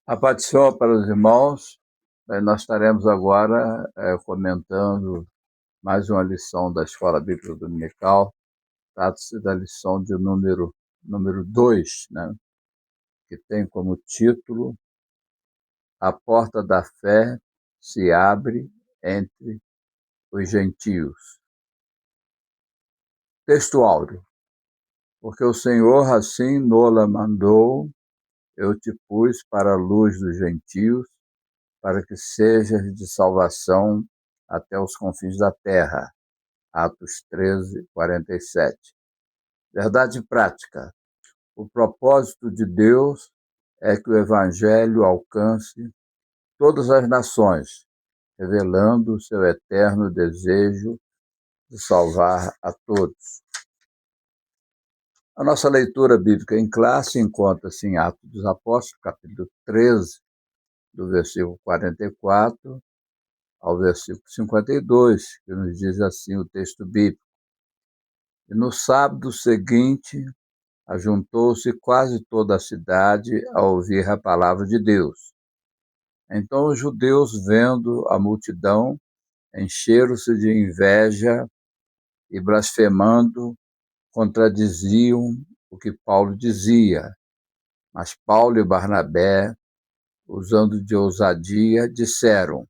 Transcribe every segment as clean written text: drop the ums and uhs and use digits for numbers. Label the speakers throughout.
Speaker 1: A paz do Senhor para os irmãos. Nós estaremos agora comentando mais uma lição da Escola Bíblica Dominical. Trata-se da lição de número 2, né? Que tem como título A Porta da Fé se abre entre os gentios. Texto áureo. Porque o Senhor assim nola mandou, eu te pus para a luz dos gentios, para que sejas de salvação até os confins da terra. Atos 13, 47. Verdade prática. O propósito de Deus é que o Evangelho alcance todas as nações, revelando o seu eterno desejo de salvar a todos. A nossa leitura bíblica em classe encontra-se em Atos dos Apóstolos, capítulo 13, do versículo 44 ao versículo 52, que nos diz assim o texto bíblico. E no sábado seguinte, ajuntou-se quase toda a cidade a ouvir a palavra de Deus. Então os judeus, vendo a multidão, encheram-se de inveja e, blasfemando, contradiziam o que Paulo dizia. Mas Paulo e Barnabé, usando de ousadia, disseram: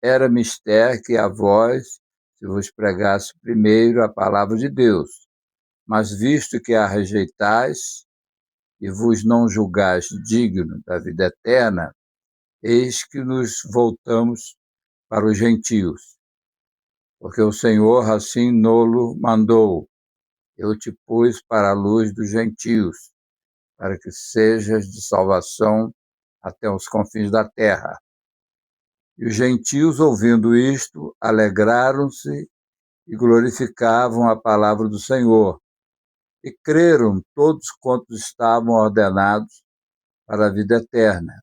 Speaker 1: era mister que a vós se vos pregasse primeiro a palavra de Deus, mas visto que a rejeitais e vos não julgais digno da vida eterna, eis que nos voltamos para os gentios. Porque o Senhor assim nolo mandou, eu te pus para a luz dos gentios, para que sejas de salvação até os confins da terra. E os gentios, ouvindo isto, alegraram-se e glorificavam a palavra do Senhor. E creram todos quantos estavam ordenados para a vida eterna.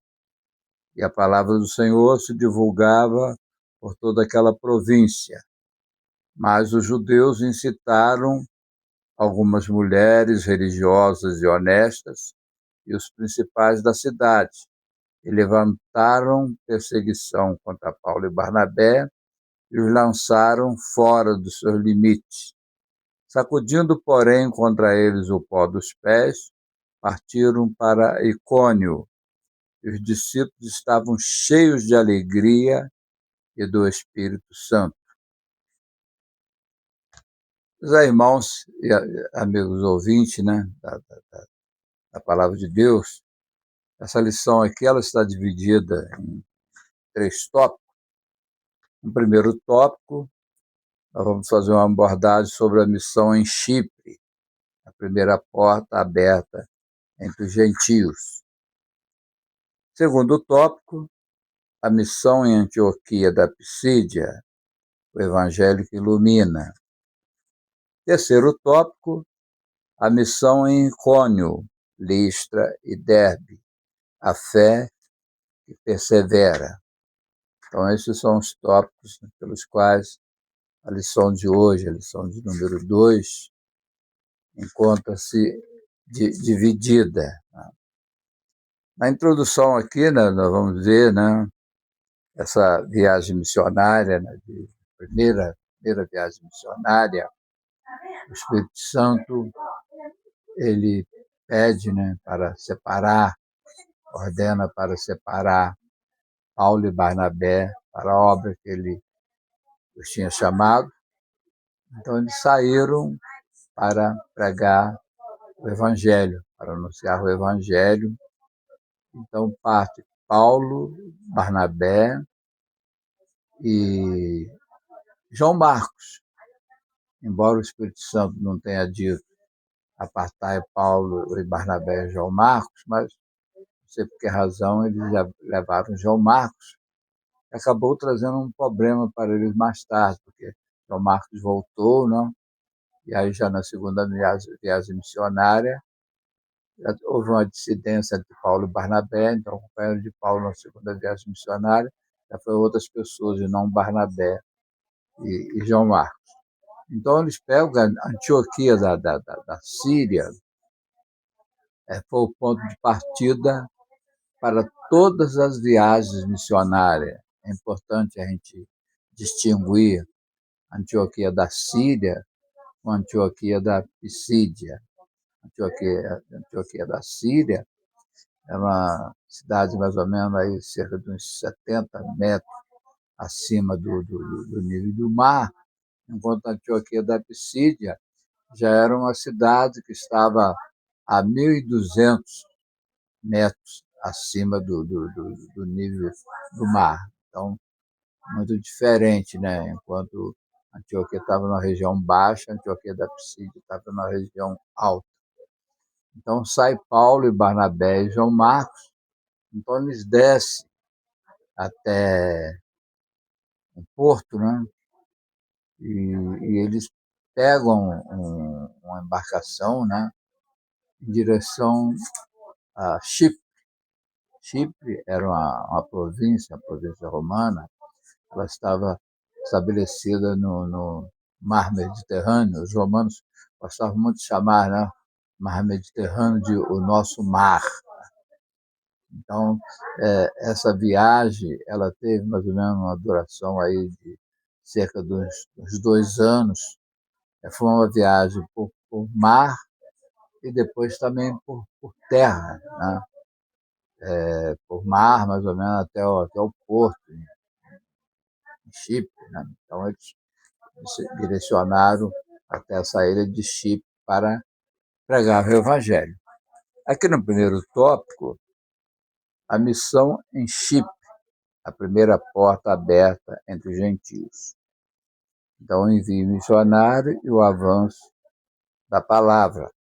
Speaker 1: E a palavra do Senhor se divulgava por toda aquela província. Mas os judeus incitaram algumas mulheres religiosas e honestas e os principais da cidade, e levantaram perseguição contra Paulo e Barnabé e os lançaram fora dos seus limites. Sacudindo, porém, contra eles o pó dos pés, partiram para Icônio. E os discípulos estavam cheios de alegria e do Espírito Santo. Os irmãos e amigos ouvintes, né, da Palavra de Deus, essa lição aqui ela está dividida em 3 tópicos. No primeiro tópico, nós vamos fazer uma abordagem sobre a missão em Chipre, a primeira porta aberta entre os gentios. Segundo tópico, a missão em Antioquia da Pisídia, o Evangelho que ilumina. Terceiro tópico, a missão em Icônio, Listra e Derbe, a fé que persevera. Então, esses são os tópicos pelos quais a lição de hoje, a lição de número 2, encontra-se dividida. Na introdução aqui, né, nós vamos ver, né, essa viagem missionária, né, de primeira viagem missionária. O Espírito Santo, ele pede, né, para separar, ordena para separar Paulo e Barnabé para a obra que ele os tinha chamado. Então, eles saíram para pregar o Evangelho, para anunciar o Evangelho. Então, parte Paulo, Barnabé e João Marcos. Embora o Espírito Santo não tenha dito apartai Paulo e Barnabé e João Marcos, mas não sei por que razão eles já levaram João Marcos. Acabou trazendo um problema para eles mais tarde, porque João Marcos voltou, não? E aí já na segunda viagem missionária, houve uma dissidência entre Paulo e Barnabé, então o companheiro de Paulo na segunda viagem missionária já foi outras pessoas, e não Barnabé e João Marcos. Então eles pegam a Antioquia da Síria, foi o ponto de partida para todas as viagens missionárias. É importante a gente distinguir Antioquia da Síria com Antioquia da Pisídia. Antioquia da Síria é uma cidade mais ou menos aí, cerca de uns 70 metros acima do nível do mar, enquanto Antioquia da Pisídia já era uma cidade que estava a 1.200 metros acima do nível do mar. Então, muito diferente, né? Enquanto Antioquia estava na região baixa, Antioquia da Pisídia estava na região alta. Então, sai Paulo e Barnabé e João Marcos, então eles descem até o porto, né? E eles pegam uma embarcação, né? Em direção a Chipre. Chipre era uma província, a província romana, ela estava estabelecida no Mar Mediterrâneo. Os romanos gostavam muito de chamar, né, Mar Mediterrâneo de o nosso mar. Então, essa viagem ela teve mais ou menos uma duração aí de cerca de uns 2 anos. Foi uma viagem por mar e depois também por terra, né? Por mar, mais ou menos, até o porto, em Chipre. Né? Então, eles se direcionaram até essa ilha de Chipre para pregar o Evangelho. Aqui no primeiro tópico, a missão em Chipre, a primeira porta aberta entre os gentios. Então, o envio missionário e o avanço da palavra.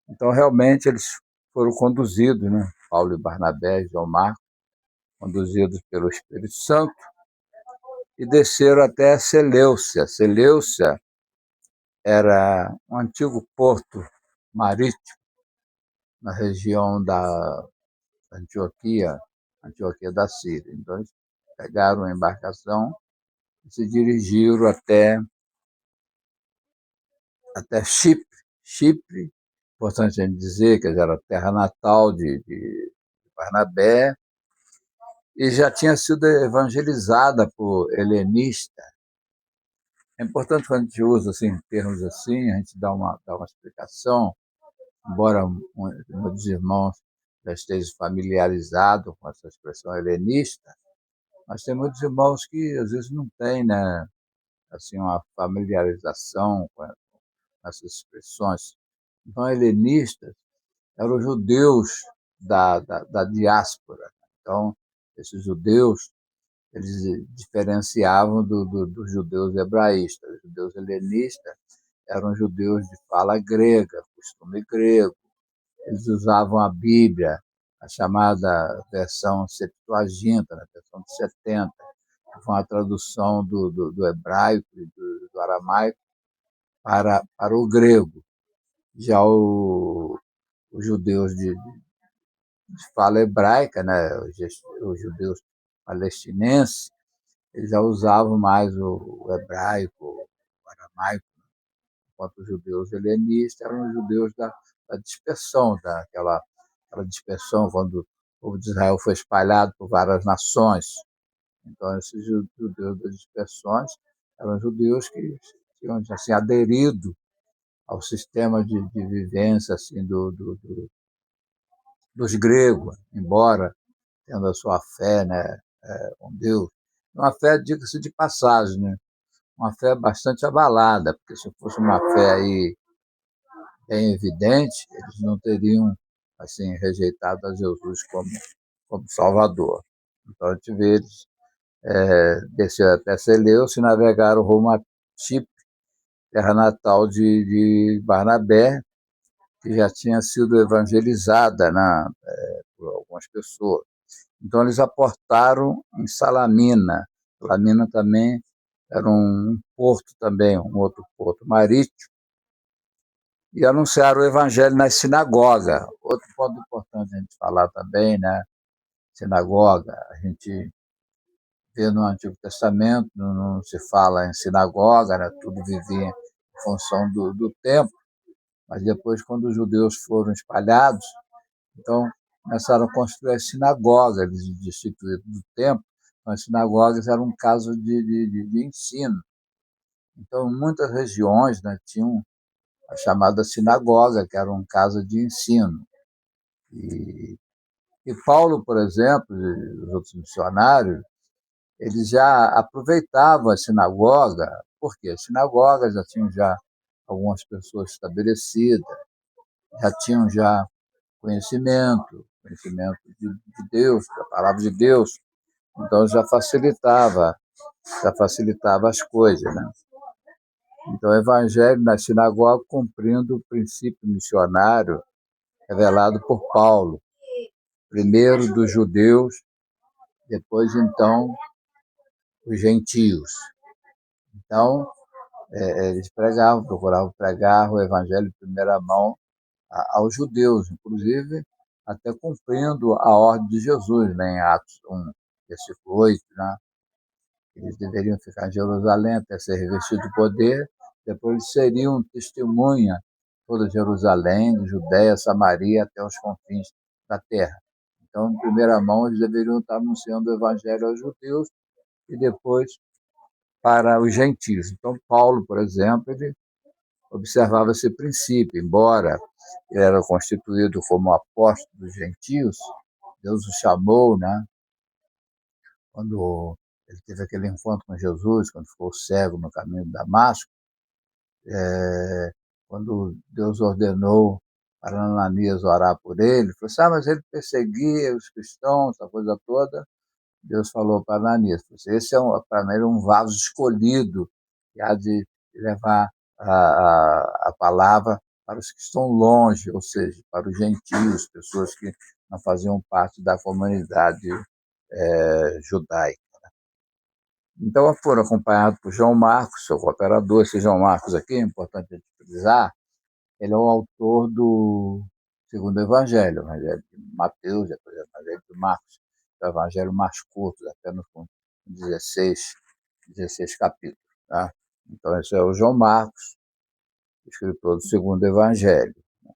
Speaker 1: Então, realmente, eles foram conduzidos, né? Paulo e Barnabé, João Marcos, conduzidos pelo Espírito Santo, e desceram até Seleucia. Seleucia era um antigo porto marítimo na região da Antioquia, Antioquia da Síria. Então, eles pegaram a embarcação e se dirigiram até Chipre. Chipre, importante a gente dizer que era a terra natal de Barnabé, e já tinha sido evangelizada por helenistas. É importante quando a gente usa assim, termos assim, a gente dá uma explicação, embora muitos irmãos já estejam familiarizados com essa expressão helenista, mas tem muitos irmãos que às vezes não têm, né, assim, uma familiarização com essas expressões. Então, helenistas eram os judeus da diáspora. Então, esses judeus eles diferenciavam dos judeus hebraístas. Os judeus helenistas eram judeus de fala grega, costume grego. Eles usavam a Bíblia, a chamada versão Septuaginta, a versão de 70, que foi uma tradução do hebraico e do aramaico para o grego. Já os judeus de fala hebraica, né, os judeus palestinenses, eles já usavam mais o hebraico, o aramaico, enquanto os judeus helenistas eram os judeus da dispersão, aquela dispersão quando o povo de Israel foi espalhado por várias nações. Então, esses judeus das dispersões eram judeus que tinham assim, aderido ao sistema de vivência assim, dos gregos, embora tendo a sua fé, né, com Deus. Uma fé, diga-se de passagem, né? Uma fé bastante abalada, porque se fosse uma fé aí bem evidente, eles não teriam assim rejeitado a Jesus como Salvador. Então a gente vê eles desceram até Seleucia e navegaram rumo a Chipre, terra natal de Barnabé, que já tinha sido evangelizada, né, por algumas pessoas. Então eles aportaram em Salamina. Salamina também era um porto também, um outro porto marítimo, e anunciaram o evangelho nas sinagogas. Outro ponto importante a gente falar também, né? Sinagoga, a gente vê no Antigo Testamento, não se fala em sinagoga, né? Tudo vivia em função do templo, mas depois, quando os judeus foram espalhados, então começaram a construir as sinagogas, eles destituíram do templo. Então, as sinagogas eram um caso de ensino. Então, em muitas regiões, né, tinham a chamada sinagoga, que era um caso de ensino. E Paulo, por exemplo, e os outros missionários, eles já aproveitavam a sinagoga, porque as sinagogas já tinham já algumas pessoas estabelecidas, já tinham já conhecimento de Deus, da palavra de Deus, então já facilitava as coisas, né? Então o evangelho na sinagoga cumprindo o princípio missionário revelado por Paulo, primeiro dos judeus, depois então os gentios. Então eles procuravam pregar o evangelho de primeira mão aos judeus, inclusive até cumprindo a ordem de Jesus, né, em Atos 1, versículo 8, né? Eles deveriam ficar em Jerusalém até ser revestidos de poder, depois eles seriam testemunha toda Jerusalém, de Judéia, Samaria, até os confins da terra. Então, em primeira mão, eles deveriam estar anunciando o evangelho aos judeus e depois para os gentios. Então, Paulo, por exemplo, ele observava esse princípio, embora ele era constituído como apóstolo dos gentios, Deus o chamou, né? Quando ele teve aquele encontro com Jesus, quando ficou cego no caminho de Damasco, quando Deus ordenou para Ananias orar por ele, falou assim, mas ele perseguia os cristãos, essa coisa toda. Deus falou para Ananias, esse é para mim um vaso escolhido, que há de levar a palavra para os que estão longe, ou seja, para os gentios, pessoas que não faziam parte da comunidade judaica. Então, foram acompanhados por João Marcos, seu cooperador. Esse João Marcos aqui, é importante a gente frisar, ele é o autor do segundo evangelho, o evangelho de Mateus, depois o evangelho de Marcos, o evangelho mais curto, apenas com 16 capítulos. Tá? Então, esse é o João Marcos, escritor do segundo evangelho. O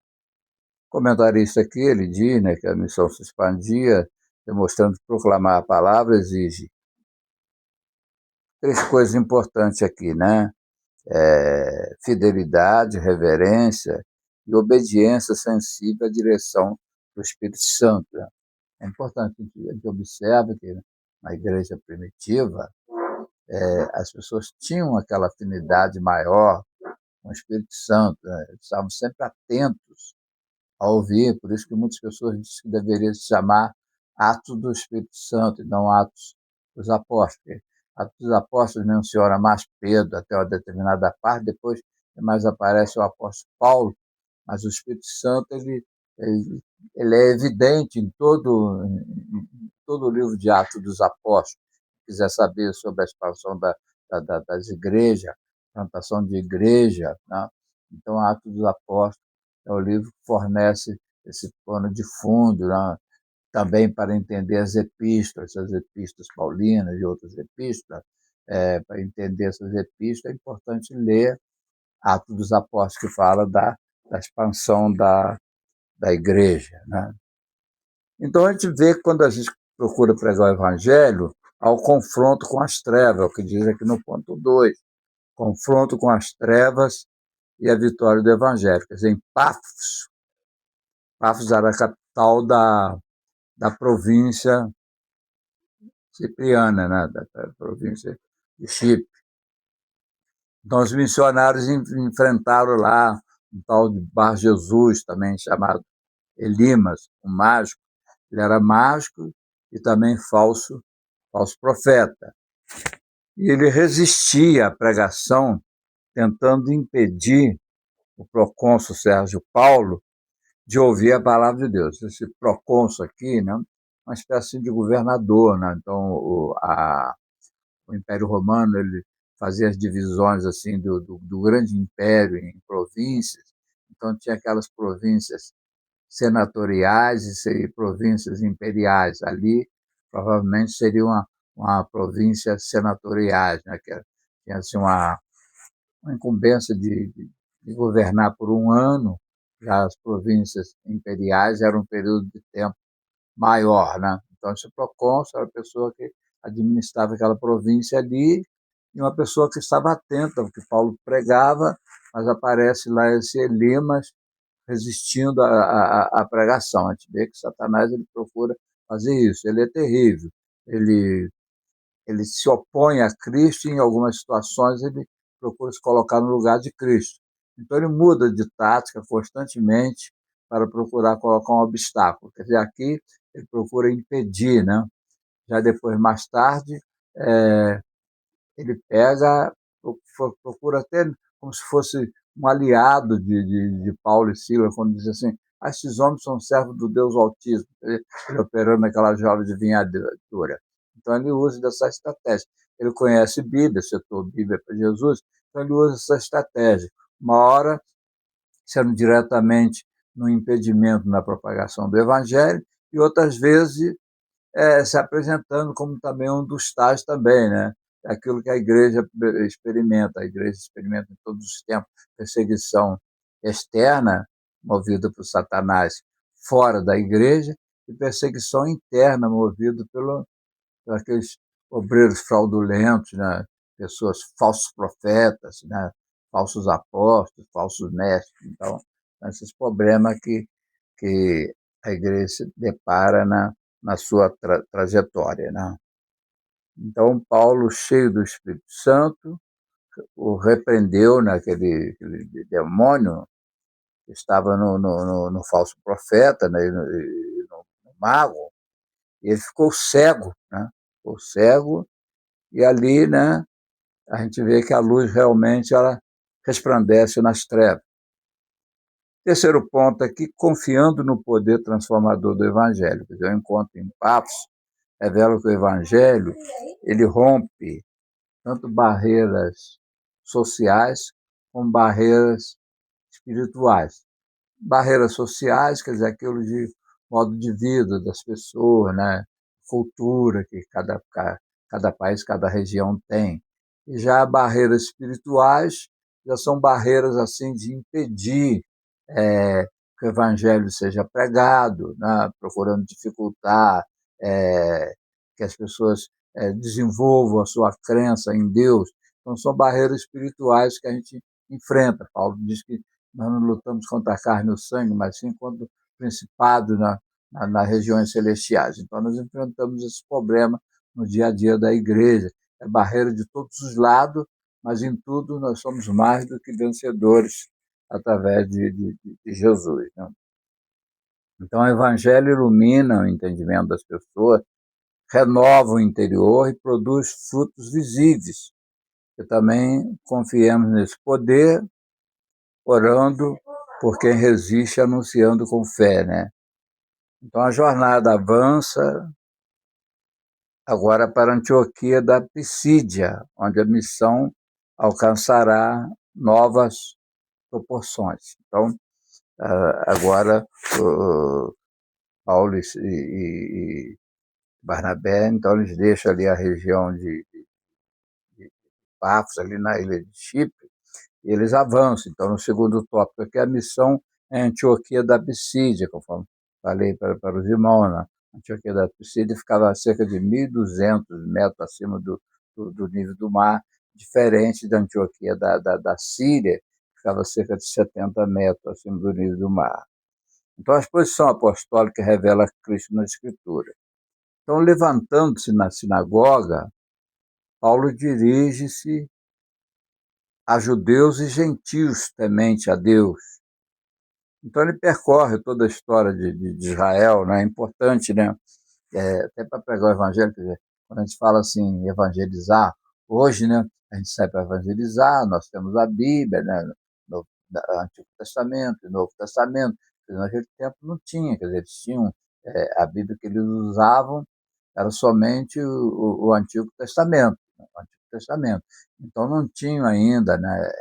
Speaker 1: comentarista aqui, ele diz, né, que a missão se expandia, demonstrando que proclamar a palavra exige 3 coisas importantes aqui, né? Fidelidade, reverência e obediência sensível à direção do Espírito Santo. Né? É importante que a gente observe que na igreja primitiva as pessoas tinham aquela afinidade maior com o Espírito Santo, né? Eles estavam sempre atentos a ouvir, por isso que muitas pessoas dizem que deveria se chamar Atos do Espírito Santo e não Atos dos Apóstolos. Atos dos Apóstolos menciona mais Pedro até uma determinada parte, depois mais aparece o apóstolo Paulo, mas o Espírito Santo ele é evidente em todo o livro de Atos dos Apóstolos. Se quiser saber sobre a expansão das igrejas, plantação de igreja, né? Então, Atos dos Apóstolos é o livro que fornece esse pano de fundo, né? Também para entender as epístolas paulinas e outras epístolas. Para entender essas epístolas, é importante ler Atos dos Apóstolos, que fala da expansão da igreja. Né? Então, a gente vê que quando a gente procura pregar o evangelho, há o confronto com as trevas, é o que diz aqui no ponto 2, confronto com as trevas e a vitória do evangelho. Quer dizer, em Pafos era a capital da província cipriana, né? Da província de Chipre. Então, os missionários enfrentaram lá um tal de Bar Jesus, também chamado Elimas, um mágico. Ele era mágico e também falso profeta. E ele resistia à pregação, tentando impedir o procônsul Sérgio Paulo de ouvir a palavra de Deus. Esse procônsul aqui, né, uma espécie de governador, né? Então o Império Romano ele fazia as divisões assim do grande império em províncias. Então tinha aquelas províncias senatoriais e províncias imperiais. Ali provavelmente seria uma província senatoriais, né? Que tinha assim, uma incumbência de governar por um ano. Já as províncias imperiais eram um período de tempo maior, né? Então, esse procônsul era a pessoa que administrava aquela província ali, e uma pessoa que estava atenta ao que Paulo pregava, mas aparece lá esse Elimas resistindo à pregação. A gente vê que Satanás ele procura fazer isso. Ele é terrível. Ele, ele se opõe a Cristo e, em algumas situações, ele procura se colocar no lugar de Cristo. Então, ele muda de tática constantemente para procurar colocar um obstáculo. Quer dizer, aqui ele procura impedir, né? Já depois, mais tarde, é, ele pega, procura até como se fosse um aliado de Paulo e Silas, quando diz assim, esses homens são servos do Deus Altíssimo, ele operando naquela jovem de vinhadura. Então ele usa dessa estratégia. Ele conhece Bíblia, citou Bíblia para Jesus, então ele usa essa estratégia. Uma hora, sendo diretamente no impedimento na propagação do Evangelho, e outras vezes se apresentando como também um dos tais também, né? Aquilo que a igreja experimenta em todos os tempos, perseguição externa, movida por Satanás fora da igreja, e perseguição interna, movida por aqueles obreiros fraudulentos, né? Pessoas, falsos profetas, né? Falsos apóstolos, falsos mestres. Então, esses problemas que a igreja se depara na sua trajetória. Né? Então, Paulo, cheio do Espírito Santo, o repreendeu naquele demônio que estava no falso profeta, né, no mago, e ele ficou cego, né? Ficou cego, e ali, né, a gente vê que a luz realmente ela resplandece nas trevas. Terceiro ponto aqui, confiando no poder transformador do Evangelho. Quer dizer, eu encontro em Papos, revela que o Evangelho ele rompe tanto barreiras sociais como barreiras espirituais. Barreiras sociais, quer dizer, aquilo de modo de vida das pessoas, né? Cultura que cada país, cada região tem. E já barreiras espirituais já são barreiras assim de impedir que o evangelho seja pregado, né? Procurando dificultar que as pessoas desenvolvam a sua crença em Deus. Então, são barreiras espirituais que a gente enfrenta. Paulo diz que nós não lutamos contra a carne e o sangue, mas sim contra o principado nas regiões celestiais. Então, nós enfrentamos esse problema no dia a dia da igreja. É barreira de todos os lados, mas em tudo nós somos mais do que vencedores através de Jesus. Né? Então, o Evangelho ilumina o entendimento das pessoas, renova o interior e produz frutos visíveis. Que também confiemos nesse poder, orando por quem resiste, anunciando com fé. Né? Então, a jornada avança agora para Antioquia da Pisídia, onde a missão alcançará novas proporções. Então, agora, Paulo e Barnabé, então eles deixam ali a região de Pafos, ali na ilha de Chipre, e eles avançam. Então, no segundo tópico aqui, a missão é Antioquia da Pisídia, conforme falei para os irmãos. Né? Antioquia da Pisídia ficava a cerca de 1.200 metros acima do nível do mar, diferente da Antioquia da Síria, que ficava a cerca de 70 metros acima do nível do mar. Então, a exposição apostólica revela Cristo na Escritura. Então, levantando-se na sinagoga, Paulo dirige-se a judeus e gentios temente a Deus. Então, ele percorre toda a história de Israel, né? É importante, né? Até para pregar o evangelho, quer dizer, quando a gente fala assim, evangelizar, hoje, né? A gente sai para evangelizar, nós temos a Bíblia, né? No Antigo Testamento e Novo Testamento. Naquele tempo não tinha, quer dizer, eles tinham a Bíblia que eles usavam era somente o Antigo Testamento, né? O Antigo Testamento. Então não tinham ainda, né,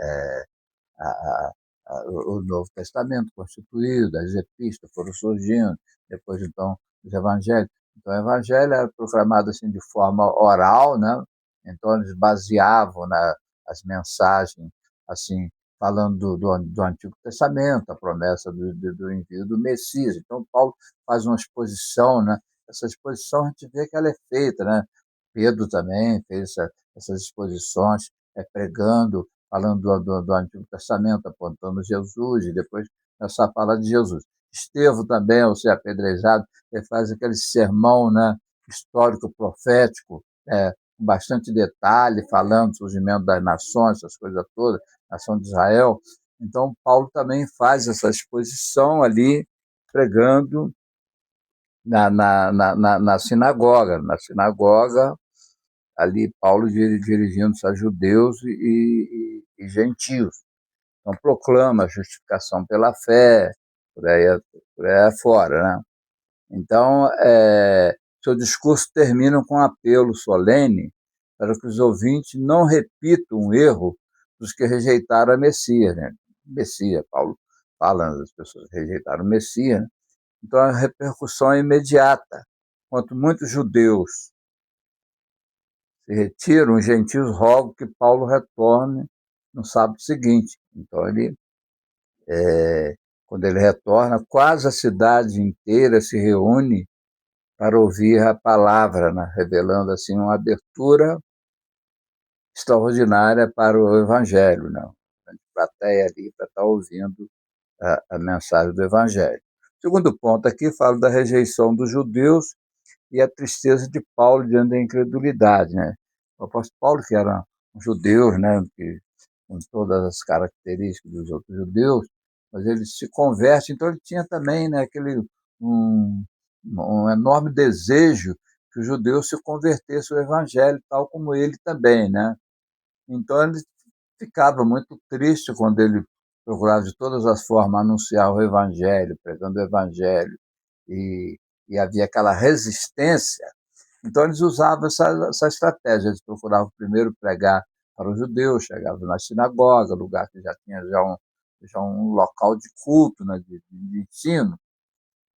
Speaker 1: a, o Novo Testamento constituído, as epístolas foram surgindo, depois então os evangelhos. Então o evangelho era proclamado assim de forma oral, né? Então eles baseavam as mensagens assim falando do Antigo Testamento, a promessa do envio do Messias. Então, Paulo faz uma exposição, né? Essa exposição a gente vê que ela é feita, né? Pedro também fez essas exposições, pregando, falando do Antigo Testamento, apontando Jesus, e depois essa fala de Jesus. Estevão também, ao ser apedrejado, ele faz aquele sermão, né, histórico, profético, com bastante detalhe, falando do surgimento das nações, essas coisas todas, nação de Israel. Então, Paulo também faz essa exposição ali, pregando na sinagoga. Na sinagoga, ali, Paulo dirigindo-se a judeus e gentios. Então, proclama a justificação pela fé, por aí afora, né? Então, seu discurso termina com um apelo solene para que os ouvintes não repitam um erro dos que rejeitaram a Messias, né? Messias, Paulo falando, as pessoas rejeitaram o Messias, né? Então a repercussão é imediata. Enquanto muitos judeus se retiram, os gentios rogam que Paulo retorne no sábado seguinte. Então quando ele retorna, quase a cidade inteira se reúne para ouvir a palavra, né? Revelando assim uma abertura extraordinária para o Evangelho, né? A plateia ali para estar ouvindo a mensagem do Evangelho. Segundo ponto aqui, falo da rejeição dos judeus e a tristeza de Paulo diante da incredulidade, né? O apóstolo Paulo, que era um judeu, né, com todas as características dos outros judeus, mas ele se converte, então ele tinha também, né, um enorme desejo que os judeus se convertessem ao evangelho, tal como ele também, né? Então ele ficava muito triste quando ele procurava de todas as formas anunciar o evangelho, pregando o evangelho, e, e havia aquela resistência. Então eles usavam essa estratégia, eles procuravam primeiro pregar para os judeus, chegavam na sinagoga, lugar que já tinha já um local de culto, né, de ensino.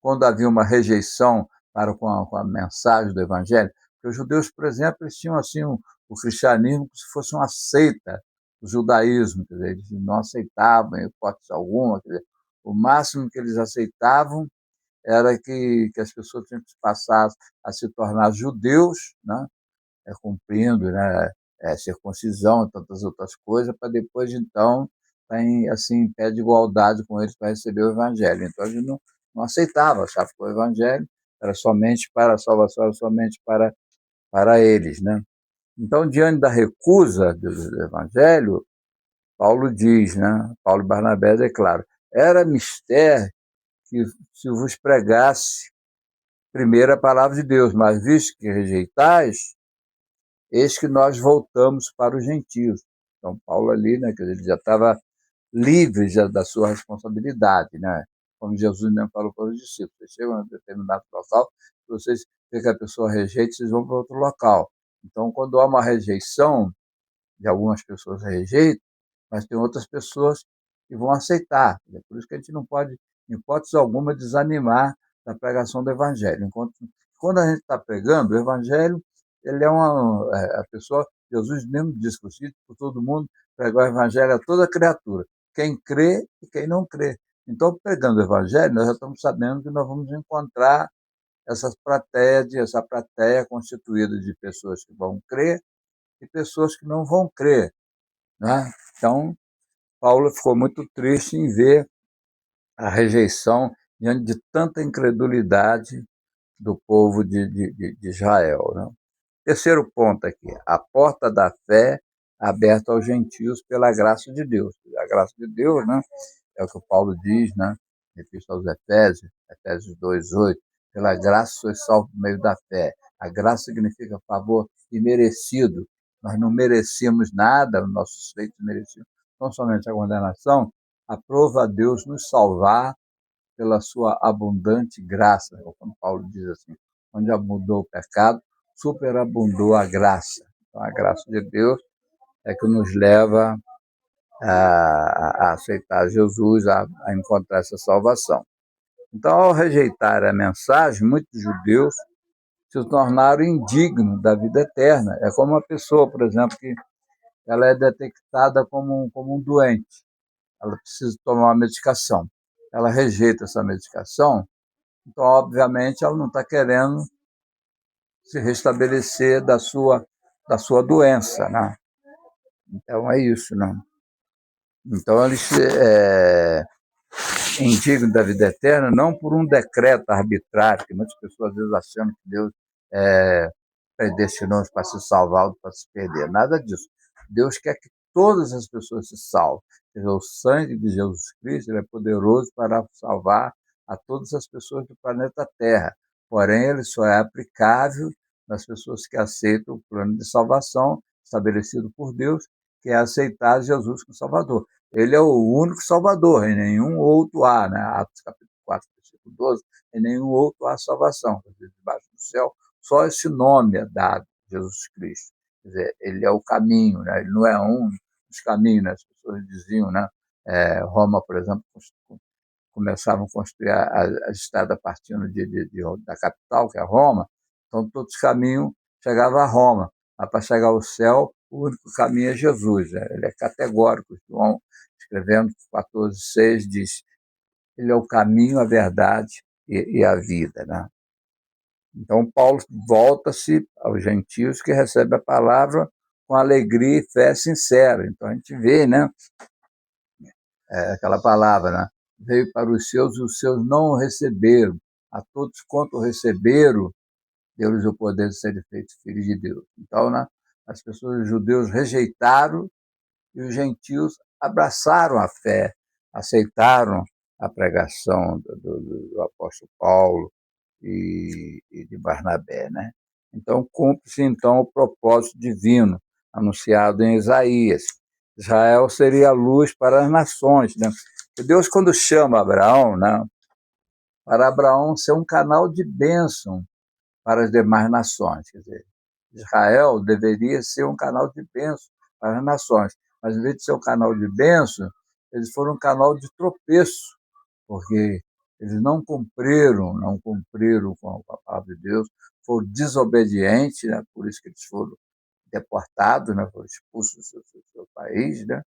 Speaker 1: Quando havia uma rejeição para com a mensagem do evangelho, porque os judeus, por exemplo, eles tinham assim o cristianismo como se fosse uma seita, o judaísmo, quer dizer, eles não aceitavam em hipótese alguma, quer dizer, o máximo que eles aceitavam era que as pessoas tinham que passar a se tornar judeus, né? Cumprindo, né? Circuncisão e tantas outras coisas, para depois, então, estar em pé de igualdade com eles para receber o evangelho. Então, a gente não aceitava, achava que o evangelho era somente para a salvação, era somente para eles, né? Então, diante da recusa do evangelho, Paulo diz, né? Paulo e Barnabé declaram, era mister que se vos pregasse primeiro a palavra de Deus, mas visto que rejeitais, eis que nós voltamos para os gentios. Então, Paulo ali, né, ele já estava livre já da sua responsabilidade, né? Como Jesus mesmo falou para os discípulos, vocês chegam a um determinado local, se vocês veem que a pessoa rejeita, vocês vão para outro local. Então, quando há uma rejeição, de algumas pessoas rejeitam, mas tem outras pessoas que vão aceitar. É por isso que a gente não pode, em hipótese alguma, desanimar da pregação do Evangelho. Quando a gente está pregando, o Evangelho, ele é a pessoa, Jesus mesmo disse por todo mundo, pregar o Evangelho a toda criatura, quem crê e quem não crê. Então, pregando o Evangelho, nós já estamos sabendo que nós vamos encontrar essa plateia constituída de pessoas que vão crer e pessoas que não vão crer, né? Então, Paulo ficou muito triste em ver a rejeição diante de tanta incredulidade do povo de Israel, né? Terceiro ponto aqui, a porta da fé aberta aos gentios pela graça de Deus. A graça de Deus, né, é o que o Paulo diz, né, na Epístola aos Efésios, Efésios 2:8, pela graça sois salvos por meio da fé. A graça significa favor imerecido. Nós não merecíamos nada, nossos feitos mereciam não somente a condenação, aprova a Deus nos salvar pela sua abundante graça, como Paulo diz assim, onde abundou o pecado, superabundou a graça. Então, a graça de Deus é que nos leva a aceitar Jesus, a encontrar essa salvação. Então, ao rejeitar a mensagem, muitos judeus se tornaram indignos da vida eterna. É como uma pessoa, por exemplo, que ela é detectada como um doente. ela precisa tomar uma medicação. Ela rejeita essa medicação, então, obviamente, ela não está querendo se restabelecer da sua doença, né? Então, é isso, né? Então, eles indigno da vida eterna, não por um decreto arbitrário, que muitas pessoas às vezes acham que Deus predestinou para se salvar ou para se perder. Nada disso. Deus quer que todas as pessoas se salvem. Quer dizer, o sangue de Jesus Cristo ele é poderoso para salvar a todas as pessoas do planeta Terra. Porém, ele só é aplicável nas pessoas que aceitam o plano de salvação estabelecido por Deus, que é aceitar Jesus como Salvador. Ele é o único Salvador, em nenhum outro há, né? Atos capítulo 4, versículo 12, em nenhum outro há salvação. Debaixo do céu, só esse nome é dado, Jesus Cristo. Quer dizer, ele é o caminho, né? Ele não é um dos caminhos, né? As pessoas diziam, né? Roma, por exemplo, começavam a construir a estrada partindo da capital, que é Roma, então todos os caminhos chegavam a Roma. Mas para chegar ao céu, o único caminho é Jesus. Né? Ele é categórico. João, escrevendo 14,6, diz: ele é o caminho, a verdade e a vida. Né? Então, Paulo volta-se aos gentios que recebem a palavra com alegria e fé sincera. Então, a gente vê, né, aquela palavra, né? Veio para os seus não o receberam. A todos quanto o receberam, deu-lhes o poder de serem feitos filhos de Deus. Então, né, as pessoas, os judeus rejeitaram e os gentios abraçaram a fé, aceitaram a pregação do apóstolo Paulo e de Barnabé, né? Então, cumpre-se então o propósito divino anunciado em Isaías. Israel seria a luz para as nações, né? E Deus, quando chama Abraão, né, para Abraão ser um canal de bênção para as demais nações. Quer dizer, Israel deveria ser um canal de bênção para as nações, mas em vez de ser um canal de bênção, eles foram um canal de tropeço, porque eles não cumpriram com a palavra de Deus, foram desobedientes, né? Por isso que eles foram deportados, né? Foram expulsos do seu país, né?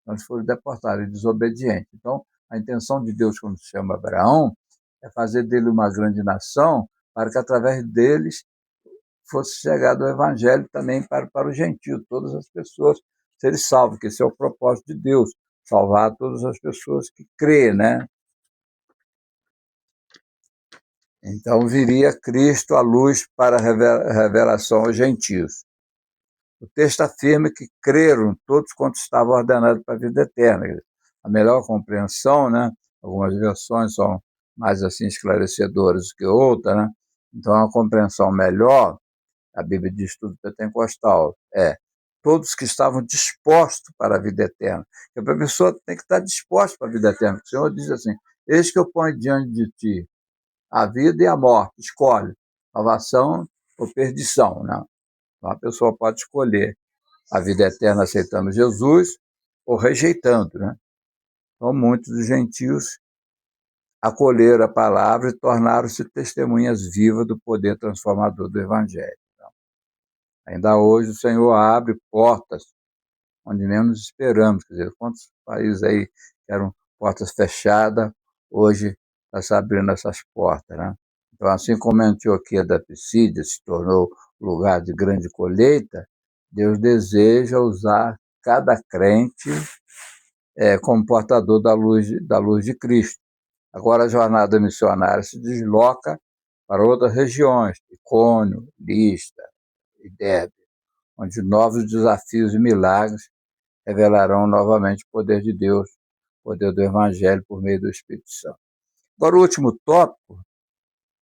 Speaker 1: Então, eles foram deportados, desobedientes. Então, a intenção de Deus, quando chama Abraão, é fazer dele uma grande nação, para que através deles fosse chegado o evangelho também para os gentios, todas as pessoas serem salvas, que esse é o propósito de Deus, salvar todas as pessoas que crêem, né? Então viria Cristo a luz para a revelação aos gentios. O texto afirma que creram todos quantos estavam ordenados para a vida eterna. A melhor compreensão, né? Algumas versões são mais assim esclarecedoras que outras, né? Então a compreensão melhor, a Bíblia de Estudo Pentecostal, é todos que estavam dispostos para a vida eterna. Porque a pessoa tem que estar disposta para a vida eterna. O Senhor diz assim: eis que eu ponho diante de ti a vida e a morte, escolhe salvação ou perdição, né? Então a pessoa pode escolher a vida eterna aceitando Jesus ou rejeitando, né? Então muitos dos gentios acolheram a palavra e tornaram-se testemunhas vivas do poder transformador do evangelho. Então, ainda hoje o Senhor abre portas onde menos esperamos, quer dizer, quantos países aí que eram portas fechadas, hoje está se abrindo essas portas, né? Então, assim como a Antioquia da Psídia se tornou lugar de grande colheita, Deus deseja usar cada crente como portador da luz de Cristo. Agora a jornada missionária se desloca para outras regiões, Icônio, Lista e Derbe, onde novos desafios e milagres revelarão novamente o poder de Deus, o poder do Evangelho por meio do Espírito Santo. Agora, o último tópico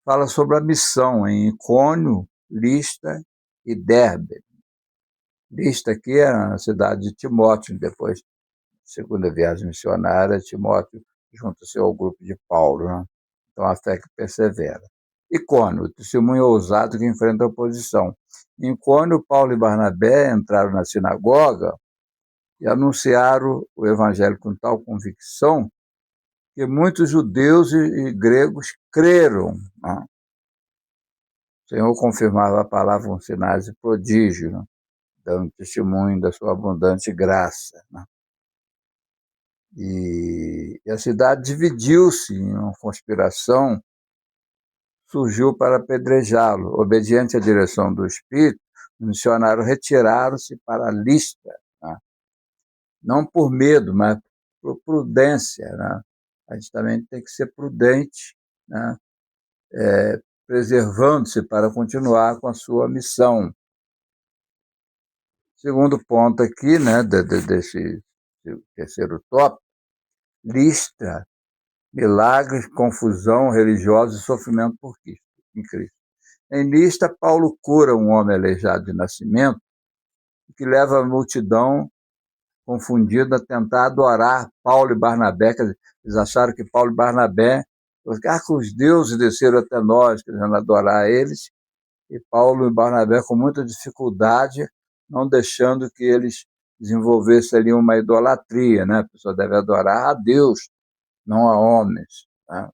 Speaker 1: fala sobre a missão em Icônio, Lista e Derbe. Lista aqui é a cidade de Timóteo, depois, segunda viagem missionária, Timóteo junta-se ao grupo de Paulo, né? Então, a fé que persevera. Icônio, o testemunho ousado que enfrenta a oposição. Em Icônio, Paulo e Barnabé entraram na sinagoga e anunciaram o evangelho com tal convicção que muitos judeus e gregos creram. Né? O Senhor confirmava a palavra com sinais e prodígios, né? Dando testemunho da sua abundante graça. Né? E a cidade dividiu-se em uma conspiração, surgiu para apedrejá-lo. Obediente à direção do Espírito, os missionários retiraram-se para Listra, né? Não por medo, mas por prudência, né? A gente também tem que ser prudente, né? Preservando-se para continuar com a sua missão. Segundo ponto aqui, né, desse terceiro tópico, Listra, milagres, confusão religiosa e sofrimento por Cristo, em Cristo. Em Listra, Paulo cura um homem aleijado de nascimento, que leva a multidão confundida a tentar adorar Paulo e Barnabé. Eles acharam que Paulo e Barnabé, que os deuses desceram até nós, querendo adorar eles, e Paulo e Barnabé com muita dificuldade, não deixando que eles desenvolvessem ali uma idolatria, né? A pessoa deve adorar a Deus, não a homens, né?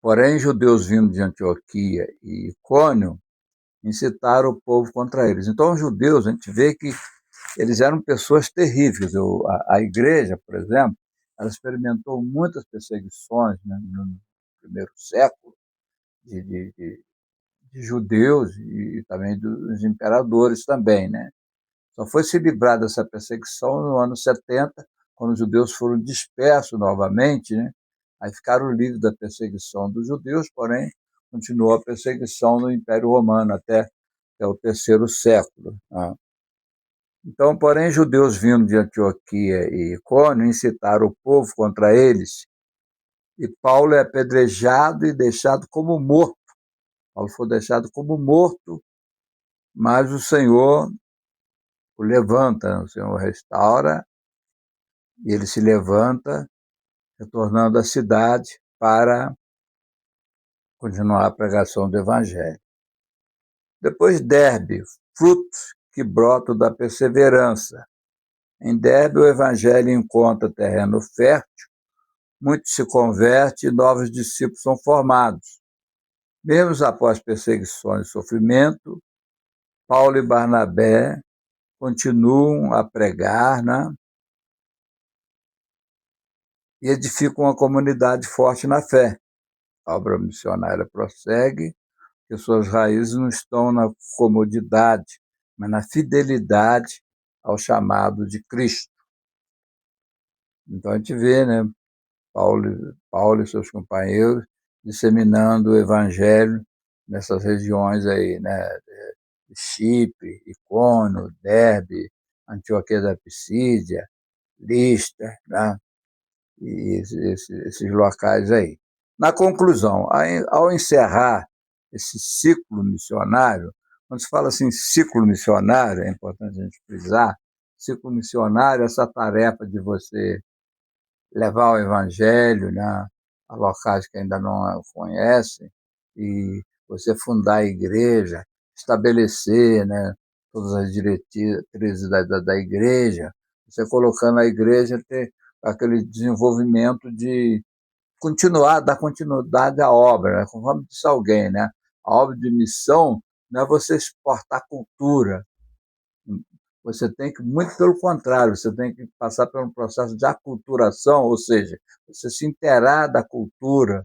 Speaker 1: Porém, judeus vindo de Antioquia e Icônio incitaram o povo contra eles. Então, os judeus, a gente vê que eles eram pessoas terríveis. A igreja, por exemplo, ela experimentou muitas perseguições, né, no primeiro século de, de, de, de judeus e também dos imperadores também, né? Só foi se livrar dessa perseguição no ano 70, quando os judeus foram dispersos novamente, né? Aí ficaram livres da perseguição dos judeus, porém continuou a perseguição no Império Romano até o terceiro século, né? Então, porém, judeus vindo de Antioquia e Icônio incitaram o povo contra eles, e Paulo é apedrejado e deixado como morto. Paulo foi deixado como morto, mas o Senhor o levanta, o Senhor restaura, e ele se levanta, retornando à cidade para continuar a pregação do Evangelho. Depois, Derbe, frutos que brotam da perseverança. Em Derbe, o Evangelho encontra terreno fértil, muitos se convertem e novos discípulos são formados. Mesmo após perseguições e sofrimento, Paulo e Barnabé continuam a pregar, né? E edificam uma comunidade forte na fé. A obra missionária prossegue, que suas raízes não estão na comodidade, mas na fidelidade ao chamado de Cristo. Então a gente vê, né, Paulo e seus companheiros disseminando o evangelho nessas regiões aí, né, de Chipre, Icônio, Derbe, Antioquia da Pisídia, Listra, né, e esses locais aí. Na conclusão, ao encerrar esse ciclo missionário, quando se fala assim ciclo missionário, é importante a gente frisar, ciclo missionário, essa tarefa de você levar o evangelho, né, a locais que ainda não conhecem, e você fundar a igreja, estabelecer, né, todas as diretrizes da igreja, você colocando a igreja ter aquele desenvolvimento de dar continuidade à obra, né? Conforme disse alguém, né? A obra de missão não é você exportar cultura. Você tem que, muito pelo contrário, você tem que passar por um processo de aculturação, ou seja, você se inteirar da cultura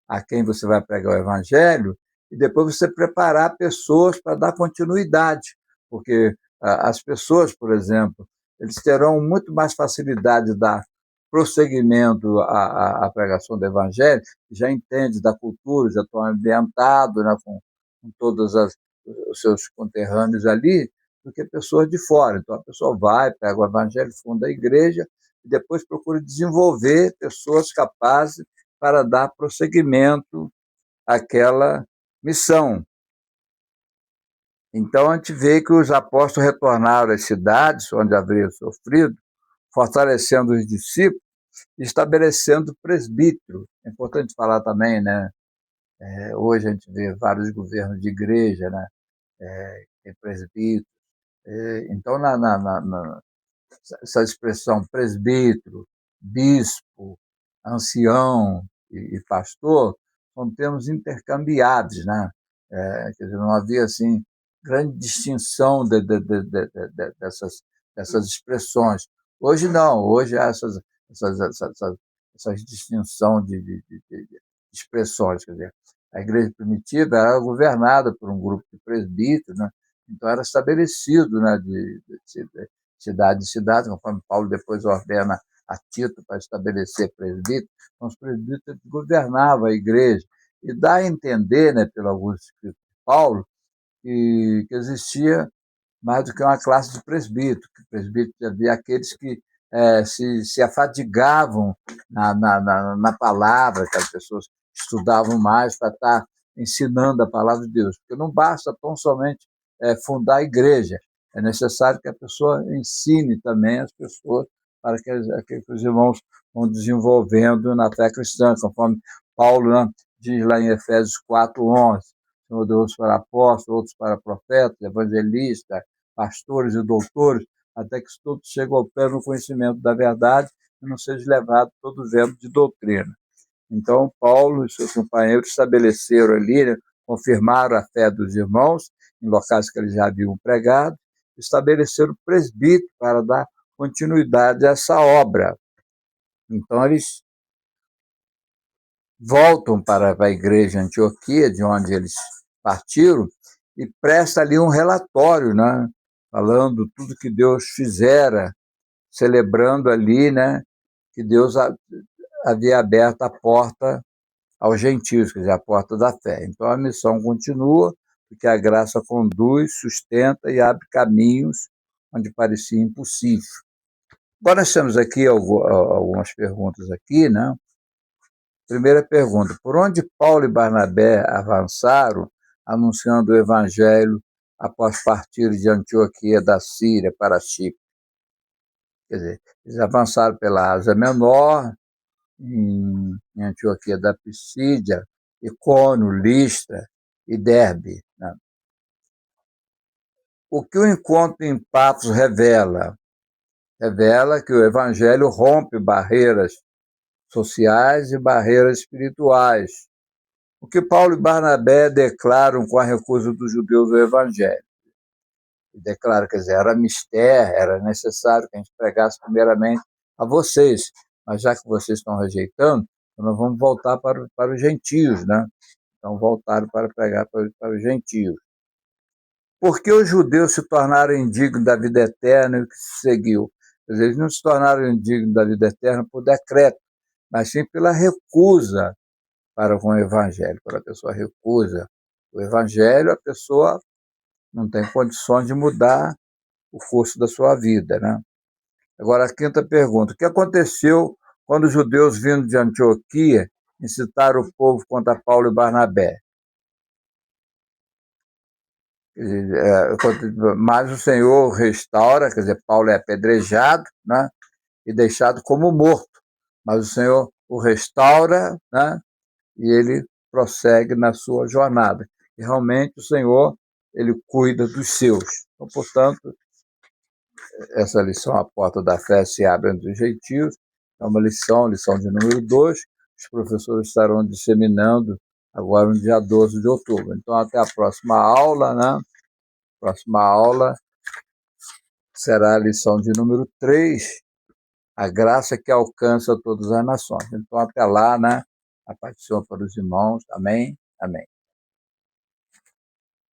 Speaker 1: a quem você vai pregar o evangelho, e depois você preparar pessoas para dar continuidade, porque as pessoas, por exemplo, eles terão muito mais facilidade de dar prosseguimento à pregação do evangelho, já entende da cultura, já estão ambientados, né, com todos os seus conterrâneos ali, do que pessoas de fora. Então a pessoa vai, pega o evangelho, funda a igreja, e depois procura desenvolver pessoas capazes para dar prosseguimento àquela missão. Então, a gente vê que os apóstolos retornaram às cidades onde haveriam sofrido, fortalecendo os discípulos e estabelecendo presbítero. É importante falar também, né? Hoje a gente vê vários governos de igreja, né? Tem presbítero. Então, essa expressão presbítero, bispo, ancião e pastor são termos intercambiáveis, né? Quer dizer, não havia assim grande distinção dessas expressões. Hoje não, hoje há essas distinção de expressões. Quer dizer, a igreja primitiva era governada por um grupo de presbíteros, né? Então era estabelecido, né, de cidade em cidade, conforme Paulo depois ordena a Tito para estabelecer presbíteros. Então, os presbíteros governavam a igreja. E dá a entender, né, pelo alguns escritos de Paulo, que existia mais do que uma classe de presbítero. Presbítero havia aqueles que se afadigavam na palavra, que as pessoas estudavam mais para estar ensinando a palavra de Deus. Porque não basta tão somente fundar a igreja, é necessário que a pessoa ensine também as pessoas para que os irmãos vão desenvolvendo na fé cristã, conforme Paulo, né, diz lá em Efésios 4:11, Senhor Deus para apóstolos, outros para profetas, evangelistas, pastores e doutores, até que todos cheguem ao pleno conhecimento da verdade e não seja levado todo vento de doutrina. Então, Paulo e seus companheiros estabeleceram ali, né, confirmaram a fé dos irmãos em locais que eles já haviam pregado, estabeleceram presbítero para dar continuidade a essa obra. Então, eles voltam para a igreja de Antioquia, de onde eles partiram, e presta ali um relatório, né, falando tudo que Deus fizera, celebrando ali, né, que Deus havia aberto a porta aos gentios, quer dizer, a porta da fé. Então a missão continua, porque a graça conduz, sustenta e abre caminhos onde parecia impossível. Agora nós temos aqui algumas perguntas aqui, né? Primeira pergunta: por onde Paulo e Barnabé avançaram anunciando o evangelho após partir de Antioquia da Síria para Chipre? Quer dizer, eles avançaram pela Ásia Menor, em Antioquia da Pisídia, Icônio, Listra e Derbe, né? O que o encontro em Paphos revela? Revela que o evangelho rompe barreiras sociais e barreiras espirituais. O que Paulo e Barnabé declaram com a recusa dos judeus ao evangelho? Declaram, quer dizer, era mistério, era necessário que a gente pregasse primeiramente a vocês, mas já que vocês estão rejeitando, então nós vamos voltar para os gentios, né? Então voltaram para pregar para os gentios. Por que os judeus se tornaram indignos da vida eterna e o que se seguiu? Quer dizer, eles não se tornaram indignos da vida eterna por decreto, mas sim pela recusa para com o evangelho. Quando a pessoa recusa o evangelho, a pessoa não tem condições de mudar o curso da sua vida, né? Agora, a quinta pergunta: o que aconteceu quando os judeus vindo de Antioquia incitaram o povo contra Paulo e Barnabé? Mas o Senhor restaura, quer dizer, Paulo é apedrejado, né, e deixado como morto, mas o Senhor o restaura, né, e ele prossegue na sua jornada. E realmente o Senhor, ele cuida dos seus. Então, portanto, essa lição, a porta da fé se abre entre os gentios, é uma lição de número 2, os professores estarão disseminando agora no dia 12 de outubro. Então, até a próxima aula, né? Próxima aula será a lição de número 3, a graça que alcança todas as nações. Então, até lá, né? A paz do Senhor para os irmãos. Amém? Amém.